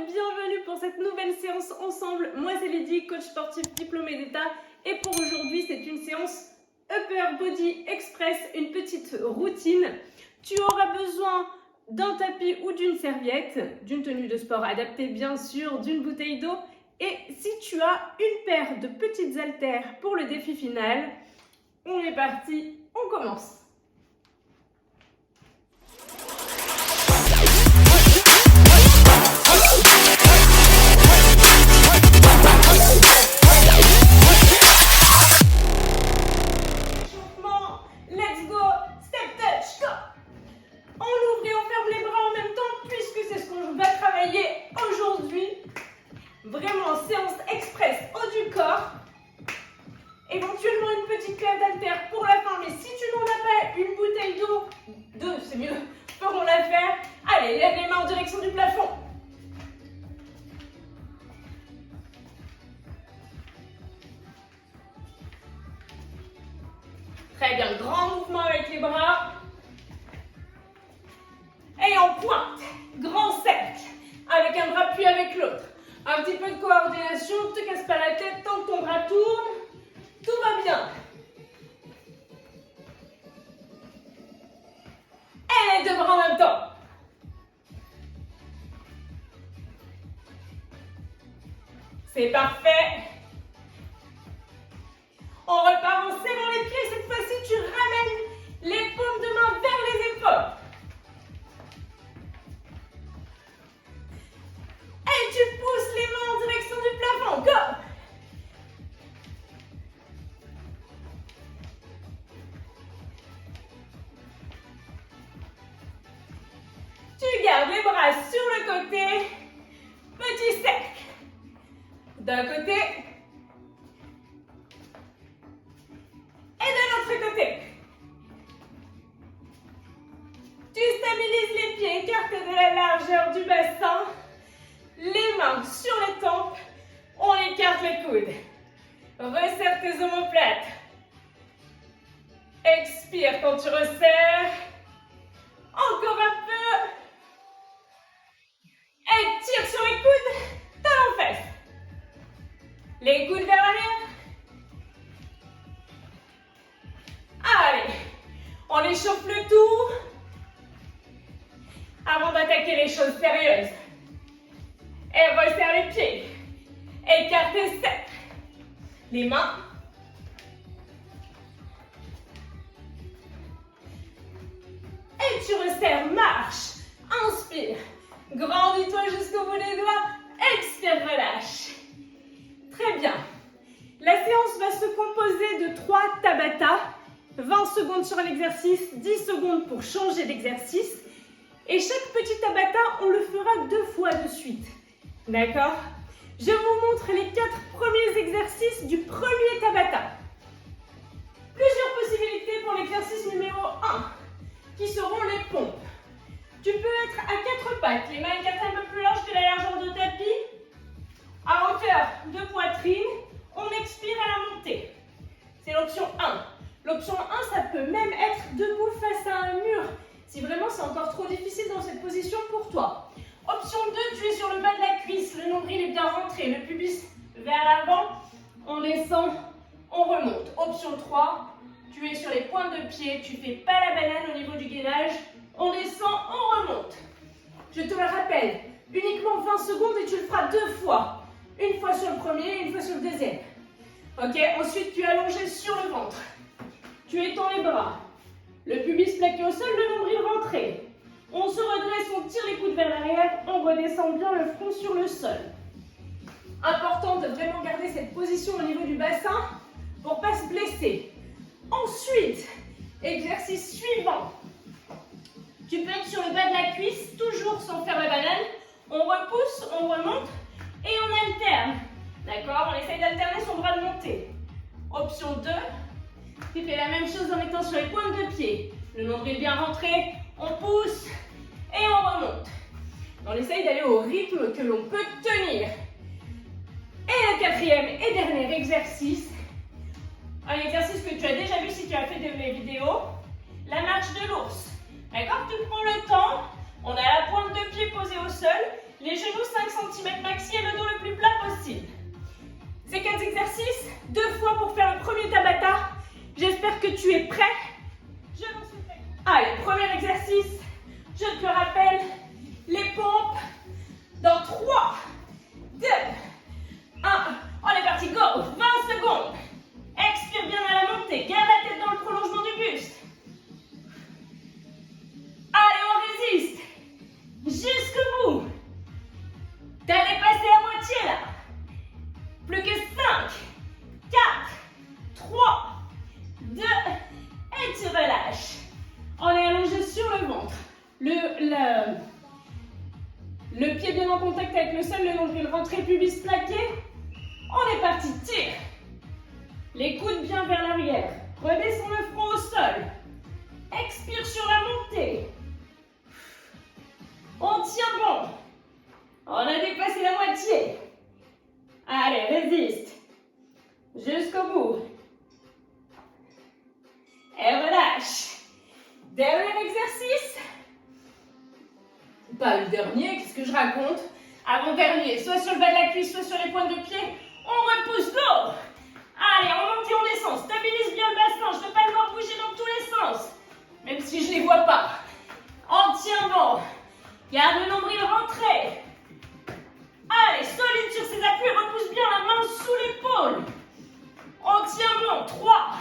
et bienvenue pour cette nouvelle séance ensemble. Moi c'est Lydie, coach sportif diplômée d'État et pour aujourd'hui c'est une séance Upper Body Express, une petite routine. Tu auras besoin d'un tapis ou d'une serviette, d'une tenue de sport adaptée bien sûr, d'une bouteille d'eau et si tu as une paire de petites haltères pour le défi final, on est parti, on commence. Vraiment, séance express haut du corps. Éventuellement une petite clave d'haltère pour la fin. Mais si tu n'en as pas, une bouteille d'eau, deux c'est mieux, feront l'affaire. Allez, lève les mains en direction du plafond. Très bien, grand mouvement avec les bras. Et en pointe, grand cercle, avec un bras puis avec l'autre. Un petit peu de coordination, ne te casse pas la tête tant que ton bras tourne. Tout va bien. Et les deux bras en même temps. C'est parfait. On repart en serrant les pieds. Cette fois-ci, tu ramènes les paumes de main vers les épaules. Et tu pousses les mains en direction du plafond. Go! Tu gardes les bras sur le côté. Petit cercle. D'un côté. Et de l'autre côté. Tu stabilises les pieds écartés de la largeur du bassin. Les mains sur les tempes, on écarte les coudes. Resserre tes omoplates. Expire quand tu resserres. Encore un peu. Étire sur les coudes, talons fesses. Les coudes vers l'arrière. Allez, on échauffe le tout avant d'attaquer les choses sérieuses. Et resserre les pieds. Écarte tes cercles. Les mains. Et tu resserres, marche. Inspire. Grandis-toi jusqu'au bout des doigts. Expire, relâche. Très bien. La séance va se composer de 3 Tabata. 20 secondes sur un exercice, 10 secondes pour changer d'exercice. Et chaque petit Tabata, on le fera 2 fois de suite. D'accord? Je vous montre les 4 premiers exercices du premier Tabata. Plusieurs possibilités pour l'exercice numéro 1, qui seront les pompes. Tu peux être à 4 pattes, les mains écartées un peu plus larges que la largeur de tapis. À hauteur de poitrine, on expire à la montée. C'est l'option 1. L'option 1, ça peut même être debout face à un mur, si vraiment c'est encore trop difficile dans cette position pour toi. Option 2, tu es sur le bas de la cuisse, le nombril est bien rentré, le pubis vers l'avant, on descend, on remonte. Option 3, tu es sur les pointes de pied, tu fais pas la banane au niveau du gainage, on descend, on remonte. Je te le rappelle, uniquement 20 secondes et tu le feras 2 fois. Une fois sur le premier et une fois sur le deuxième. Ok, ensuite tu es allongé sur le ventre. Tu étends les bras. Le pubis plaqué au sol, le nombril rentré. On se redresse, on tire les coudes vers l'arrière, on redescend bien le front sur le sol. Important de vraiment garder cette position au niveau du bassin pour ne pas se blesser. Ensuite, exercice suivant. Tu peux être sur le bas de la cuisse, toujours sans faire la banane. On repousse, on remonte et on alterne. D'accord? On essaye d'alterner son bras de montée. Option 2, tu fais la même chose en étant sur les pointes de pied. Le nombril bien rentré, on pousse et on remonte. On essaye d'aller au rythme que l'on peut tenir. Et le 4e et dernier exercice, un exercice que tu as déjà vu si tu as fait mes vidéos, la marche de l'ours. D'accord? Tu prends le temps, on a la pointe de pied posée au sol, les genoux 5 cm cm maxi et le dos le plus plat possible. Ces 4 exercices, 2 fois pour faire le premier Tabata. J'espère que tu es prêt. Je m'en suis prêt. Allez, premier exercice. Je te rappelle, les pompes dans 3, 2, 1. On est parti, go. 20 secondes. Expire bien à la montée. Garde la tête dans le prolongement du buste. Allez, on résiste. Jusqu'au bout. T'as dépassé la moitié là. Plus que 5, 4, 3, 2, et tu relâches. On est allongé sur le ventre. Le pied bien en contact avec le sol, le nombril rentré, pubis plaqué. On est parti, tire. Les coudes bien vers l'arrière. Redescends le front au sol. Expire sur la montée. On tient bon. On a dépassé la moitié. Allez, résiste. Jusqu'au bout. Et relâche. Dernier exercice. Pas le dernier, qu'est-ce que je raconte? Avant-dernier, soit sur le bas de la cuisse, soit sur les pointes de pied. On repousse, go. Allez, on monte et on descend. Stabilise bien le bassin. Je ne veux pas le voir bouger dans tous les sens. Même si je ne les vois pas. On tient bon. Garde le nombril rentré. Allez, solide sur ses appuis. Repousse bien la main sous l'épaule. On tient bon. 3,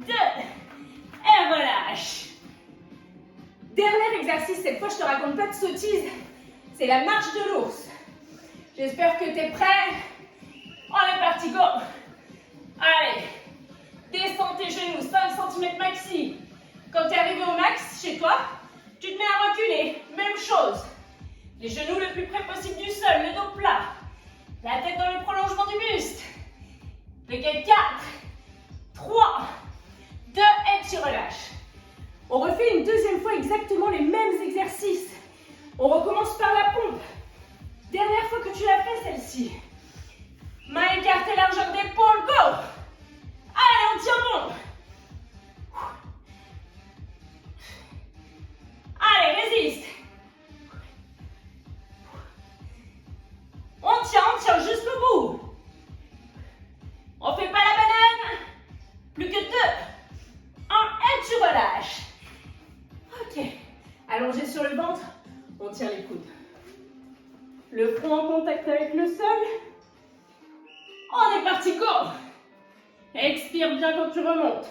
2, et relâche. Dernier exercice. Cette fois, je ne te raconte pas de sottise. C'est la marche de l'ours. J'espère que tu es prêt. On est parti, go. Allez, descends tes genoux, 5 cm maxi. Quand tu es arrivé au max chez toi, tu te mets à reculer. Même chose. Les genoux le plus près possible du sol, le dos plat. La tête dans le prolongement du buste. Lequel 4, 3, 2, et tu relâches. On refait une deuxième fois exactement les mêmes exercices. On recommence par la pompe. Dernière fois que tu l'as fait, celle-ci. Main écartée, largeur d'épaule, go! Allez, on tient bon. Allez, résiste. On tient jusqu'au bout. On fait pas la banane. Plus que 2, 1, et tu relâches. Ok. Allongé sur le ventre, on tient les coudes. Le front en contact avec le sol. On est parti, go! Expire bien quand tu remontes.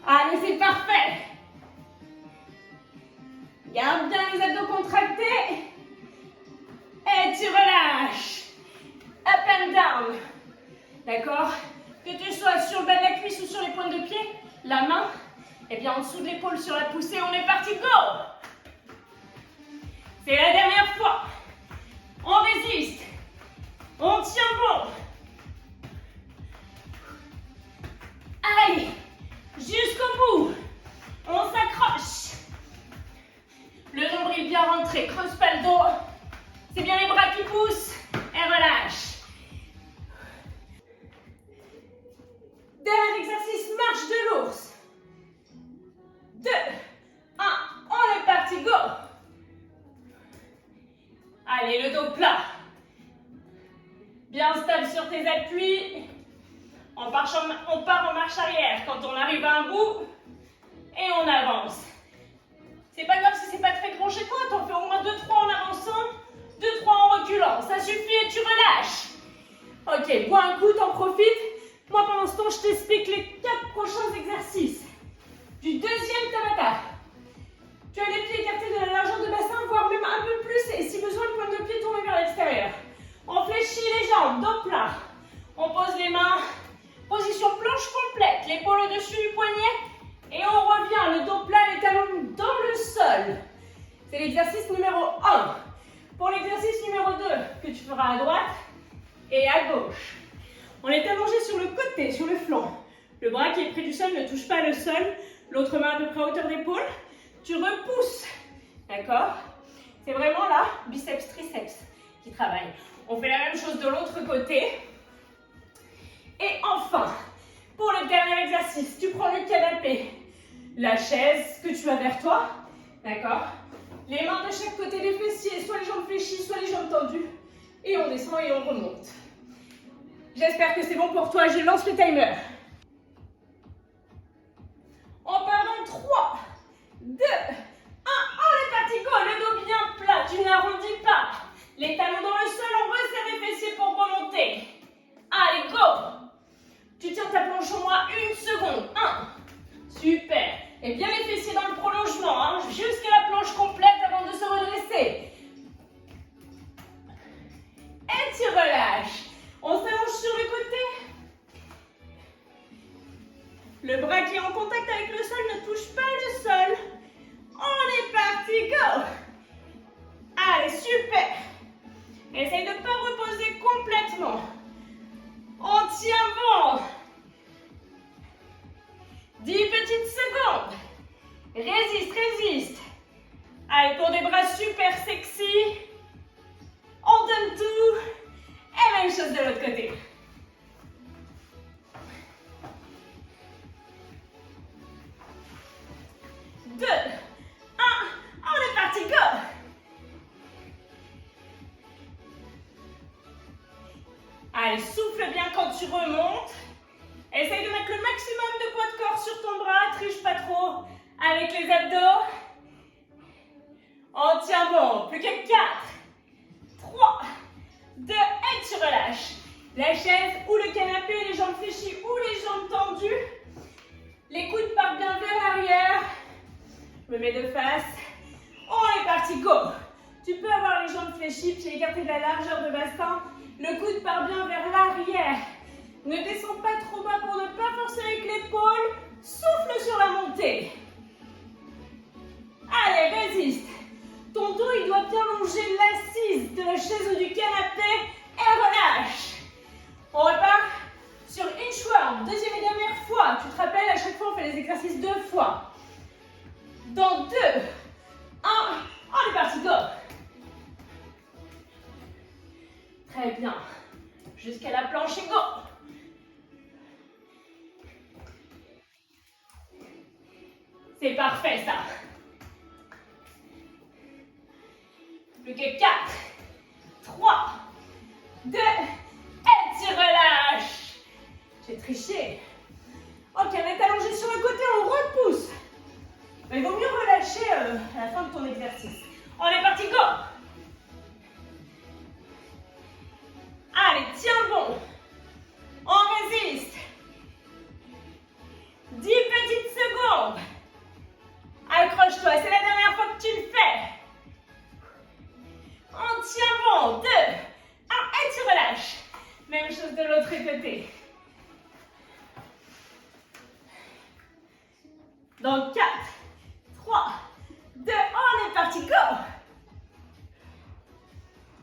Allez, c'est parfait. Garde bien les abdos contractés. Et tu relâches. Up and down. D'accord? Que tu sois sur le bas de la cuisse ou sur les pointes de pied, la main est bien en dessous de l'épaule sur la poussée. On est parti, go! C'est la dernière fois. On résiste. On tient bon. Allez, jusqu'au bout. On s'accroche. Le nombril bien rentré. Creuse pas le dos. C'est bien les bras qui poussent. Et relâche. Dernier exercice, marche de l'ours. 2, 1, on est parti, go! Allez, le dos plat. Bien stable sur tes appuis. On part en marche arrière quand on arrive à un bout. Et on avance. C'est pas grave si c'est pas très grand chez toi. T'en fais au moins 2-3 en avançant, 2-3 en reculant. Ça suffit et tu relâches. Ok, bois un coup, t'en profites. Moi, pendant ce temps, je t'explique les 4 prochains exercices du deuxième Tabata. Tu as les pieds écartés de la largeur de bassin, voire même un peu plus, et si besoin, le point de pied tourné vers l'extérieur. On fléchit les jambes, dos plat. On pose les mains, position planche complète, l'épaule au-dessus du poignet, et on revient, le dos plat, les talons dans le sol. C'est l'exercice numéro 1. Pour l'exercice numéro 2, que tu feras à droite et à gauche. On est allongé sur le côté, sur le flanc. Le bras qui est près du sol ne touche pas le sol. L'autre main à peu près à hauteur d'épaule. Tu repousses. D'accord? C'est vraiment là, biceps, triceps qui travaillent. On fait la même chose de l'autre côté. Et enfin, Pour le dernier exercice, tu prends le canapé, la chaise que tu as vers toi, d'accord? Les mains de chaque côté des fessiers, soit les jambes fléchies, soit les jambes tendues. Et on descend et on remonte. J'espère que c'est bon pour toi, je lance le timer. On part dans 3, 2, 1. On est parti, go, le dos bien plat, tu n'arrondis pas. Les talons dans le sol, on resserre les fessiers pour remonter. Allez, go! Tu tiens ta planche au moins 1 seconde. 1. Super. Et bien les fessiers dans le prolongement, hein, jusqu'à la planche complète avant de se redresser. Et tu relâches. On s'allonge sur le côté. Le bras qui est en contact avec le sol ne touche pas le sol. On est parti, go! Allez, super. Essaye de ne pas reposer complètement. On tient bon. 10 petites secondes. Résiste, résiste. Allez, pour des bras super sexy. On donne tout. Et même chose de l'autre côté. 2, 1. On est parti, go! Allez, souffle bien quand tu remontes. Essaye de mettre le maximum de poids de corps sur ton bras. Triche pas trop avec les abdos. On tient bon. Plus que 4, 3, 2, et tu relâches. La chaise ou le canapé, les jambes fléchies ou les jambes tendues. Les coudes partent bien vers l'arrière. Je me mets de face. On est parti, go! Tu peux avoir les jambes fléchies, pieds écartés de la largeur de bassin. Le coude part bien vers l'arrière. Ne descends pas trop bas pour ne pas forcer avec l'épaule. Souffle sur la montée. Allez, résiste. Ton dos, il doit bien longer l'assise de la chaise ou du canapé. Et relâche. On repart sur inchworm. Deuxième et dernière fois. Tu te rappelles, à chaque fois, on fait les exercices 2 fois. Dans 2, 1, on est parti, go! Très bien. Jusqu'à la planche et go! C'est parfait, ça. Plus que 4, 3, 2, et tu relâches. J'ai triché. Ok, on est allongé sur le côté, on repousse. Mais il vaut mieux relâcher à la fin de ton exercice. On est parti, go! Allez, tiens bon. On résiste. 10 petites secondes. Accroche-toi, c'est la dernière fois que tu le fais. On tient bon. 2, 1, et tu relâches. Même chose de l'autre côté. Dans 4, 3, 2, on est parti, go!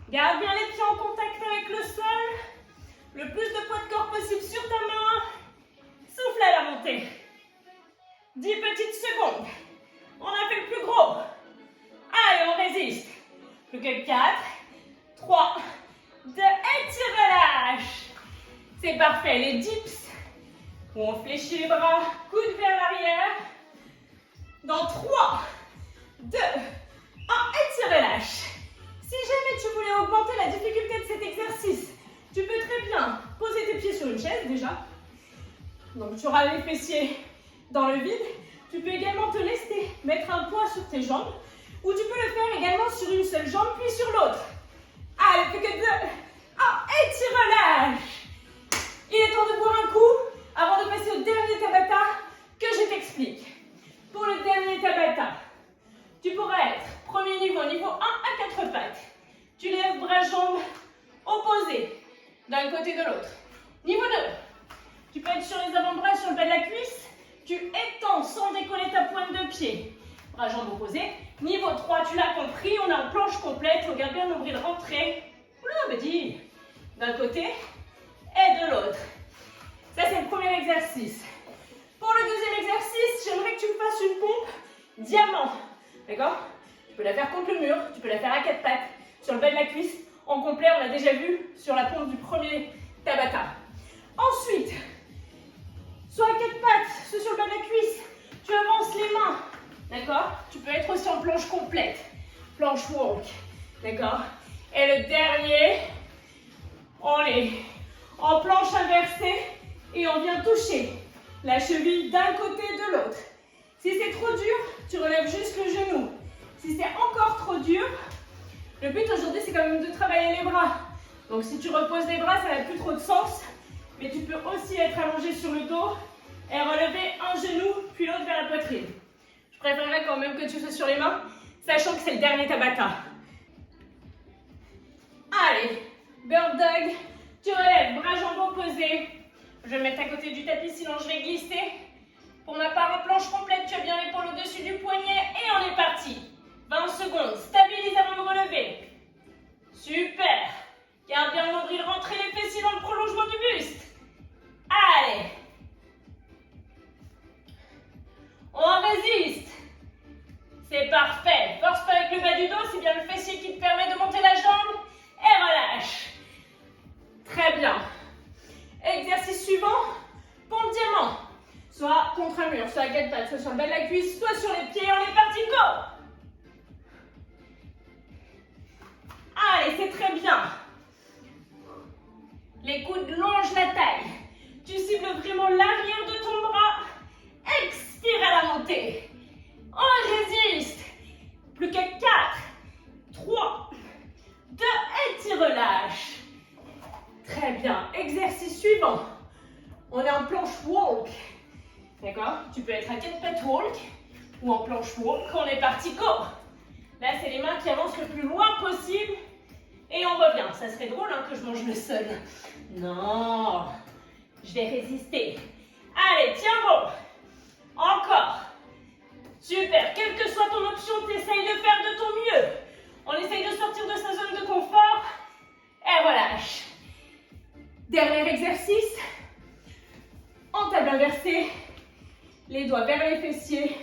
Garde bien les pieds en contact avec le sol. Le plus de poids de corps possible sur ta main. Souffle à la montée. 10 petites secondes. On a fait le plus gros. Allez, on résiste. Plus que 4, 3, 2, et tu relâches. C'est parfait, les dips. Où on fléchit les bras, coude vers l'arrière. Dans 3, 2, 1, et tu relâches. Si jamais tu voulais augmenter la difficulté de cet exercice, tu peux très bien poser tes pieds sur une chaise déjà. Donc tu auras les fessiers dans le vide. Tu peux également te laisser mettre un poids sur tes jambes. Ou tu peux le faire également sur une seule jambe puis sur l'autre. Allez, plus que 2, 1, et tu relâches. Il est temps de boire un coup avant de passer au dernier Tabata que je t'explique. Pour le dernier Tabata, tu pourras être premier niveau 1 à 4 pattes. Tu lèves bras, jambes opposés d'un côté de l'autre. Niveau 2, tu peux être sur les avant-bras, sur le bas de la cuisse. Tu étends sans décoller ta pointe de pied. Bras, jambes opposés. Niveau 3, tu l'as compris, on est en planche complète. Regarde bien le nombril rentrer. Oula, petit. D'un côté et de l'autre. Ça, c'est le premier exercice. Pour le deuxième exercice, j'aimerais que tu me fasses une pompe diamant. D'accord? Tu peux la faire contre le mur, tu peux la faire à 4 pattes, sur le bas de la cuisse. En complet, on l'a déjà vu sur la pompe du premier Tabata. Ensuite, soit à quatre pattes, soit sur le bas de la cuisse. Tu avances les mains, d'accord? Tu peux être aussi en planche complète, planche walk, d'accord? Et le dernier, on est en planche inversée et on vient toucher la cheville d'un côté et de l'autre. Si c'est trop dur, tu relèves juste le genou. Si c'est encore trop dur, le but aujourd'hui c'est quand même de travailler les bras. Donc si tu reposes les bras, ça n'a plus trop de sens. Mais tu peux aussi être allongé sur le dos et relever un genou puis l'autre vers la poitrine. Je préférerais quand même que tu sois sur les mains, sachant que c'est le dernier Tabata. Allez, Bird Dog, tu relèves, bras jambes opposés. Je vais me mettre à côté du tapis, sinon je vais glisser. Pour ma part, en planche complète, tu as bien l'épaule au-dessus du poignet et on est parti. 20 secondes, stabilise avant de relever. Super. Garde bien le nombril, rentrez les fessiers dans le prolongement du buste. Allez. On résiste. C'est parfait. Force pas avec le bas du dos, c'est bien le fessier qui te permet de monter la jambe. Et relâche. Très bien. Exercice suivant, pompe diamant. Soit contre un mur, soit à quatre pattes, soit sur le bas de la cuisse, soit sur les pieds. On est parti, go. Allez, c'est très bien. Les coudes longent la taille. Tu cibles vraiment l'arrière de ton bras. Expire à la montée. On résiste. Plus qu'à 4, 3, 2 et tu relâches. Très bien. Exercice suivant. On est en planche walk. D'accord? Tu peux être à quatre pattes walk ou en planche walk. On est parti, go. Là, c'est les mains qui avancent le plus loin possible. Et on revient. Ça serait drôle hein, que je mange le sol. Non. Je vais résister. Allez, tiens bon. Encore. Super. Quelle que soit ton option, tu essayes de faire de ton mieux. On essaye de sortir de sa zone de confort. Et relâche. Dernier exercice. En table inversée. Les doigts vers les fessiers.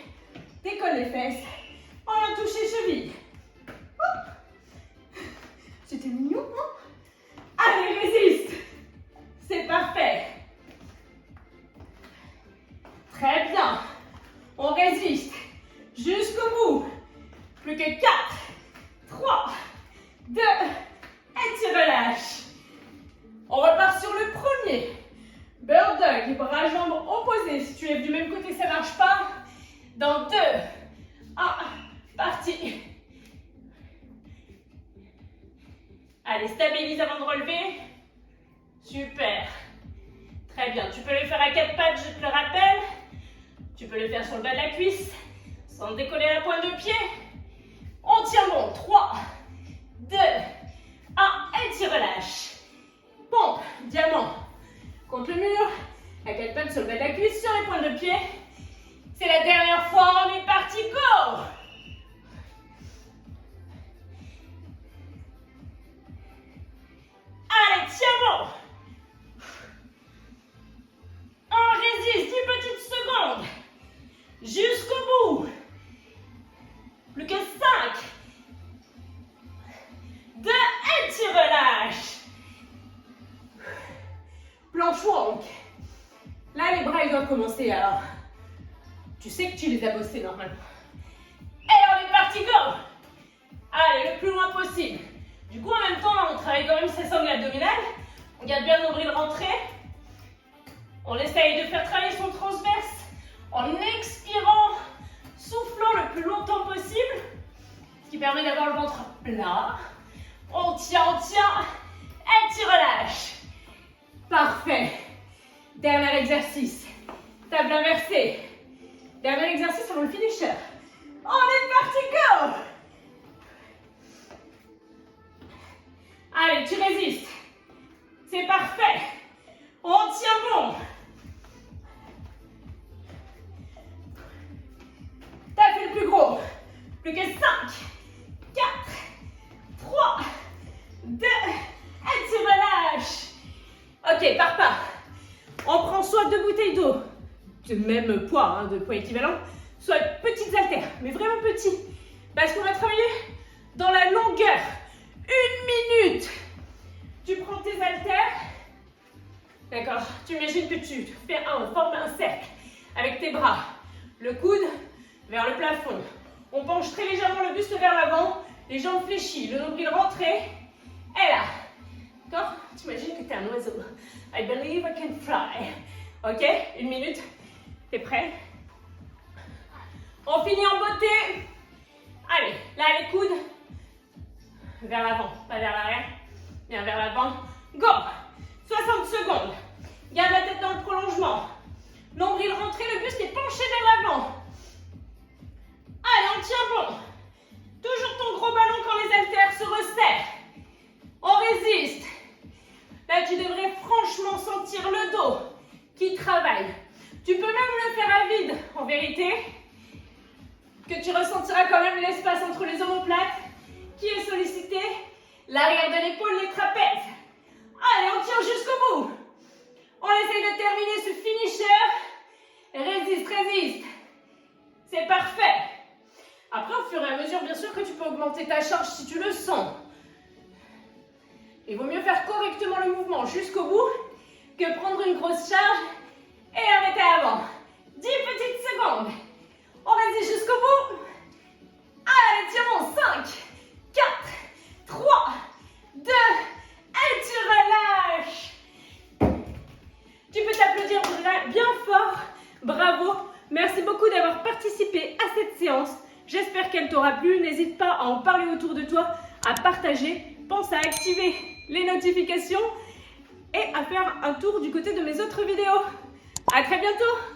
Décolle les fesses. On a touché cheville. C'était mignon, hein? Allez, résiste. C'est parfait. Très bien. On résiste jusqu'au bout. Plus que 4, 3, 2, et tu relâches. On repart sur le premier. Bird Dog, bras jambes opposés. Si tu lèves du même côté, ça ne marche pas. Dans 2, 1, parti. Allez, stabilise avant de relever. Super. Très bien. Tu peux le faire à quatre pattes, je te le rappelle. Tu peux le faire sur le bas de la cuisse, sans décoller la pointe de pied. On tient bon. 3, 2, 1, et tu relâches. Pompe, diamant. Contre le mur, à quatre pattes sur le bas de la cuisse, sur les pointes de pied. C'est la dernière fois, on est parti, go! Allez, tiens bon. On résiste 10 petites secondes. Jusqu'au bout. Plus que 5, 2, et tu relâches. Planche walk. Là, les bras, ils doivent commencer, alors. Tu sais que tu les as bossés normalement. Et on est parti, go! Allez, le plus loin possible. Du coup, en même temps, on travaille quand même ses sangles abdominales. On garde bien le nombril rentré. On essaye de faire travailler son transverse en expirant, soufflant le plus longtemps possible, ce qui permet d'avoir le ventre plat. On tient, et tu relâches. Parfait. Dernier exercice. Table inversée. Dernier exercice avant le finisher. On est parti, go! Allez, tu résistes. C'est parfait. On tient bon. T'as fait le plus gros. Plus que 5, 4, 3, 2, et tu relâches. Ok, pars pas. On prend soit deux bouteilles d'eau, de même poids, de poids équivalent, soit petites haltères, mais vraiment petits. Parce qu'on va travailler dans la longueur. 1 minute. Tu prends tes haltères, D'accord? Tu imagines que tu formes un cercle avec tes bras, le coude vers le plafond. On penche très légèrement le buste vers l'avant, les jambes fléchies, le nombril rentré. Et là. D'accord? Tu imagines que tu es un oiseau. I believe I can fly. Ok? 1 minute. T'es prêt? On finit en beauté. Allez, là les coudes. Vers l'avant, pas vers l'arrière. Bien vers l'avant. Go! 60 secondes. Garde la tête dans le prolongement. Nombril rentré, le buste est penché vers l'avant. Allez, on tient bon. Toujours ton gros ballon quand les haltères se resserrent. On résiste. Là, tu devrais franchement sentir le dos qui travaille. Tu peux même le faire à vide, en vérité, que tu ressentiras quand même l'espace entre les omoplates qui est sollicité, l'arrière de l'épaule, les trapèzes. Allez, on tient jusqu'au bout. On essaye de terminer ce finisher. Résiste, résiste. C'est parfait. Après, au fur et à mesure, bien sûr que tu peux augmenter ta charge si tu le sens. Il vaut mieux faire correctement le mouvement jusqu'au bout que prendre une grosse charge et arrêter avant. 10 petites secondes. On résiste jusqu'au bout. Allez, tiens bon. 5, 4, 3, 2, et tu relâches. Tu peux t'applaudir bien fort. Bravo. Merci beaucoup d'avoir participé à cette séance. J'espère qu'elle t'aura plu. N'hésite pas à en parler autour de toi, à partager. Pense à activer les notifications et à faire un tour du côté de mes autres vidéos. À très bientôt!